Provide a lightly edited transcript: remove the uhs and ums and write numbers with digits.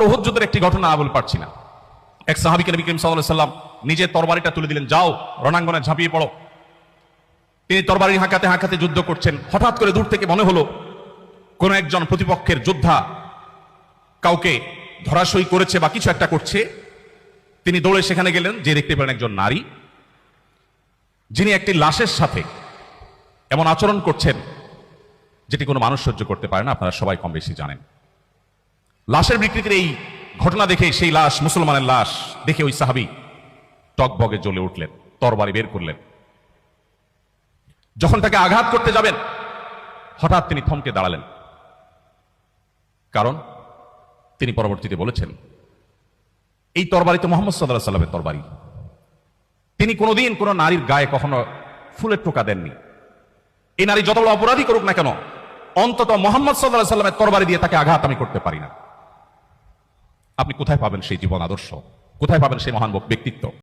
উহুদ যুদ্ধের একটি ঘটনা বলে পারছি না। এক সাহাবীকে নবী করিম সাল্লাল্লাহু আলাইহি সাল্লাম নিজের তরবারিটা তুলে দিলেন, যাও রণাঙ্গনে ঝাঁপিয়ে পড়ো। তিনি তরবারি হাঁকাতে হাঁকাতে যুদ্ধ করছেন। হঠাৎ করে দূর থেকে মনে হলো কোন একজন প্রতিপক্ষের যোদ্ধা কাউকে ধরাশয়ী করেছে বা কিছু একটা করছে। তিনি দৌড়ে সেখানে গেলেন, যে দেখতে পেলেন একজন নারী যিনি একটি লাশের সাথে এমন আচরণ করছেন যেটি কোনো মানুষ সহ্য করতে পারে না। আপনারা সবাই কম বেশি জানেন। লাশের বিকৃতির এই ঘটনা দেখে, সেই লাশ মুসলমানের লাশ দেখে ওই সাহাবী টকবগে জ্বলে উঠলেন, তরবারি বের করলেন। যখন তাকে আঘাত করতে যাবেন, হঠাৎ তিনি থমকে দাঁড়ালেন। কারণ তিনি পরবর্তীতে বলেছেন, এই তরবারি তো মুহাম্মদ সাল্লাল্লাহু আলাইহি সাল্লামের তরবারি। তিনি কোনোদিন কোনো নারীর গায়ে কখনো ফুলের টোকা দেননি। এই নারী যত বড় অপরাধী করুক না কেন, অন্তত মুহাম্মদ সাল্লাল্লাহু আলাইহি সাল্লামের তরবারি দিয়ে তাকে আঘাত আমি করতে পারি না। আপনি কোথায় পাবেন সেই জীবন আদর্শ? কোথায় পাবেন সেই মহান ব্যক্তিত্ব?